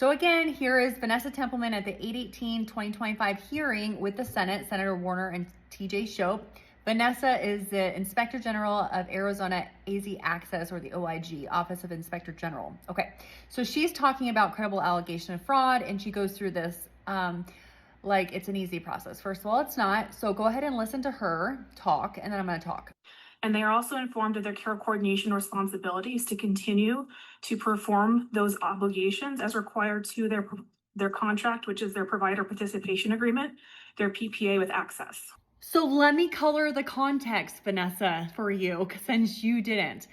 So again, here is Vanessa Templeman at the 8/18/2025 hearing with the Senate, Senator Warner and TJ Shope. Vanessa is the Inspector General of Arizona AZ Access, or the OIG, Office of Inspector General. Okay, so she's talking about credible allegation of fraud, and she goes through this like it's an easy process. First of all, it's not. So go ahead and listen to her talk, and then I'm going to talk. And they are also informed of their care coordination responsibilities to continue to perform those obligations as required to their contract, which is their provider participation agreement, their PPA with Access. So let me color the context, Vanessa, for you, since you didn't.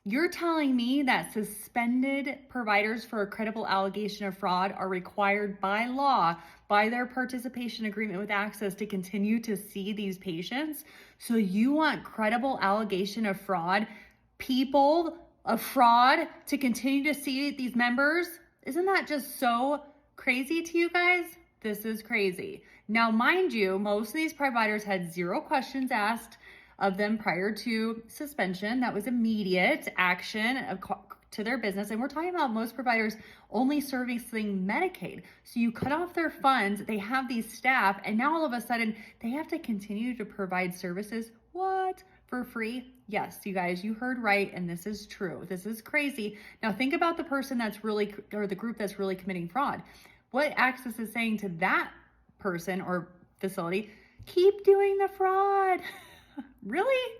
You're telling me that suspended providers for a credible allegation of fraud are required by law, by their participation agreement with Access, to continue to see these patients? So you want credible allegation of fraud, people of fraud, to continue to see these members? Isn't that just so crazy to you guys? This is crazy. Now, mind you, most of these providers had 0 questions asked of them prior to suspension. That was immediate action to their business. And we're talking about most providers only servicing Medicaid. So you cut off their funds, they have these staff, and now all of a sudden they have to continue to provide services. What? For free? Yes, you guys, you heard right, and this is true. This is crazy. Now think about the person that's really, or the group that's really committing fraud. What Access is saying to that person or facility: keep doing the fraud. Really?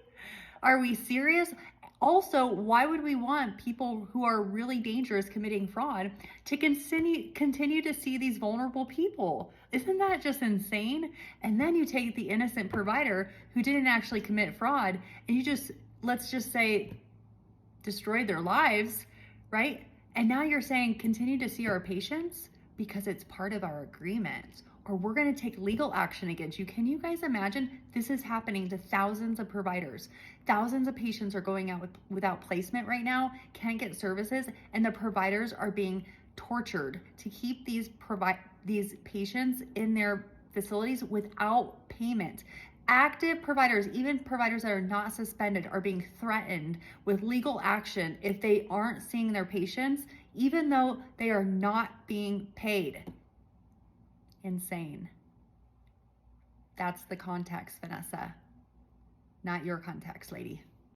Are we serious? Also, why would we want people who are really dangerous committing fraud to continue to see these vulnerable people? Isn't that just insane? And then you take the innocent provider who didn't actually commit fraud and you just, let's just say, destroyed their lives, right? And now you're saying continue to see our patients because it's part of our agreement, or we're going to take legal action against you. Can you guys imagine? This is happening to thousands of providers. Thousands of patients are going out without placement right now, can't get services, and the providers are being tortured to keep these patients in their facilities without payment. Active providers, even providers that are not suspended, are being threatened with legal action if they aren't seeing their patients, even though they are not being paid. Insane. That's the context, Vanessa. Not your context, lady.